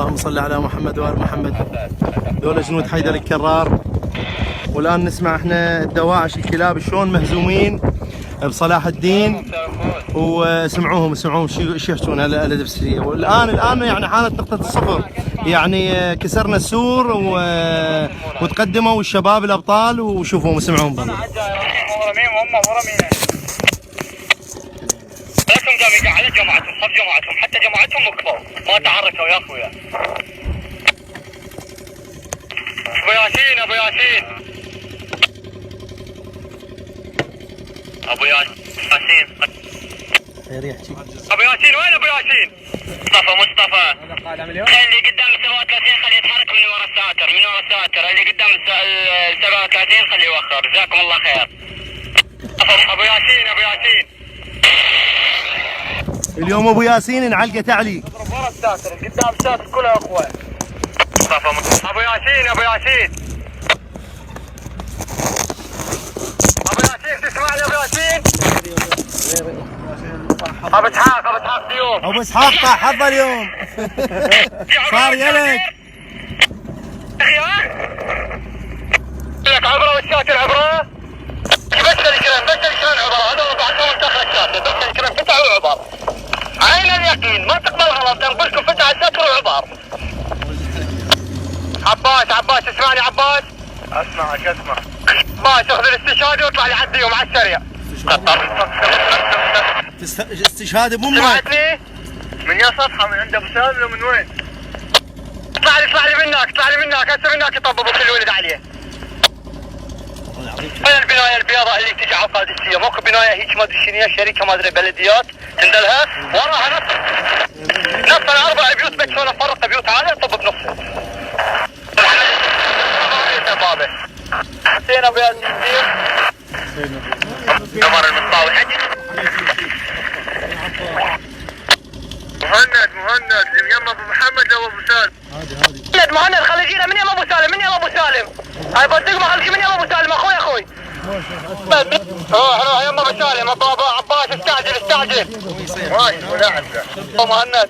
اللهم صل على محمد وآل محمد. دول جنود حيدر الكرار. والآن نسمع احنا الدواعش الكلاب شلون مهزومين بصلاح الدين، وسمعوهم شو يحجون الادبسيه. والان يعني حانت نقطه الصفر، يعني كسرنا السور وتقدموا الشباب الابطال، وشوفوا وسمعوهم بالله. لكم على جماعتهم، صف جماعتهم، حتى جماعتهم وقفوا ما تحركوا يا اخويا. ابو ياسين ابو ياسين ابو ياسين خير يحكي. ابو ياسين وين ابو ياسين؟ مصطفى خلي قدام ال 37 خليه يتحرك من ورا الساتر، من ورا الساتر اللي قدام ال 37 خليه يوخر. جزاكم الله خير. ابو ياسين ابو ياسين اليوم ابو ياسين انعلقت علي. اضرب ورا الساتر قدام الساتر كلها اخوه. ابو ياسين ابو ياسين ابو ياسين تسمعني ابو ياسين؟ ابو اسحاق ابو اسحاق اليوم ابو اسحاق طاح حظه اليوم. صار يلك لك عبره والساتر عبره. بس الكريم عبره، هذا بعدهم داخل الساتر. بس الكريم فتح وعبر، عين اليقين ما تقبل غلط. نقول لكم فتح الساتر وعبر. عباس اسمعني عباس. اسمعك عباس اخذ الاستشهاد واطلع لي عديهم على السريع. استشهاد بامك. سمعتني؟ من يا صفحه من عند ابو سالم ومن وين؟ اطلع لي منك هسه منك يطببوا كل ولد عليه. هاي البنايه البيضاء اللي تجي على القادسيه، ماكو بنايه هيك ما ادري شنو، شركه ما ادري بلديات تندلها وراها نص 4 بيوت بكسونا فرق بيوت عاليه طب بنصها. بابا حسين ابو ياسين عمر المطاوي مهند يم ابو محمد او ابو سالم. مهند خلي يجينا من يم ابو سالم هاي بدق خلي من يم ابو سالم اخوي يم ابو سالم. ابو عباس استعجل ماشي ولا عنده ابو مهند.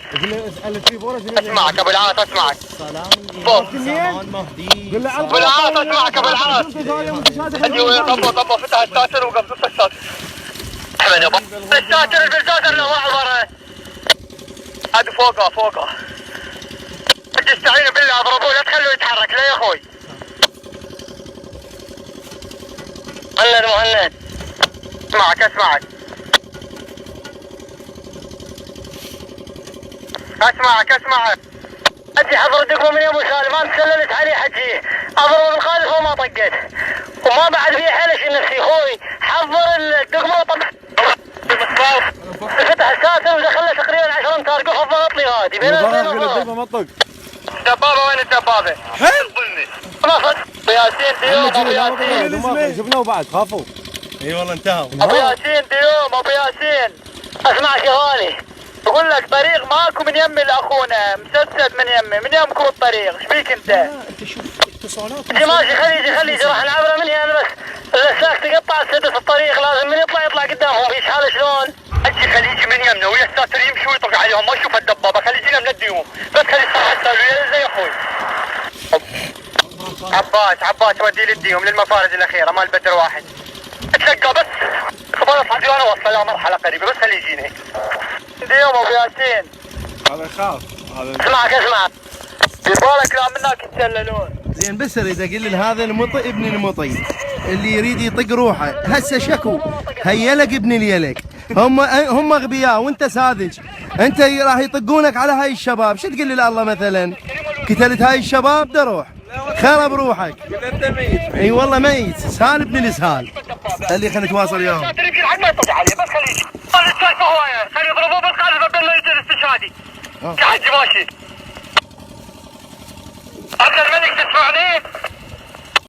اسمعك ابو العاص اسمعك ابو العاص اسمعك ابو العاص. طبوا فتح الساتر وقف نص الساتر. احمد ابو الساتر البلدوزر اللي برا هذا فوقه. استعينوا بالله اضربوه لا تخلوه يتحرك لا يا اخوي. مهند اسمعك اجي حضر دقمه من ابو سالم ما تسللت عليه حجيه. اضرب الخالف وما طقت وما بعد في حلش نفسي اخوي. حضر الدقمه وطق فتح الساتر ودخله تقريبا 10 امتار. قف الضغط لي هادي بين الدبابه. الدبابه وين الدبابه؟ خلاص ابو ياسين ديوم شفناه بعد خافوا. اي والله انتهوا. ابو ياسين اسمع شغالي بقول لك طريق ماكو من يمي لاخونا مسدد من يمكم الطريق. ايش بيك انت؟ انت شوف اتصالات ماشي خلي راح نعبره من هنا بس الساك تقطع السدس الطريق لازم من يطلع قدامهم. ايش حاله شلون؟ اجي خليه يجي من يمنا ويا الساتر يمشي ويطق عليهم ما يشوف الدبابه. خليه يجينا من الديوم بس خليه يصحى السالويه زي اخوي. عباس ودي للديوم للمفارز الاخيره مال بدر واحد. اتلقى بس خبر اصعد وانا اوصل له مرحله قريبه بس خليه يجيني. ديوم ابو ياسين هذا خاف. اسمعك يبالك لا منك يتسللون. زين بس اريد اقول هذا المطي ابن المطي اللي يريد يطق روحه هسه شكو هيلك ابن اليلك. هم اغبياء وانت ساذج. انت راح يطقونك على هاي الشباب. شو تقول لي الله مثلا قتلت هاي الشباب ده روح خرب روحك. انت ميت. اي والله ميت. سهال ابن الاسهال. خلي نتواصل وياهم.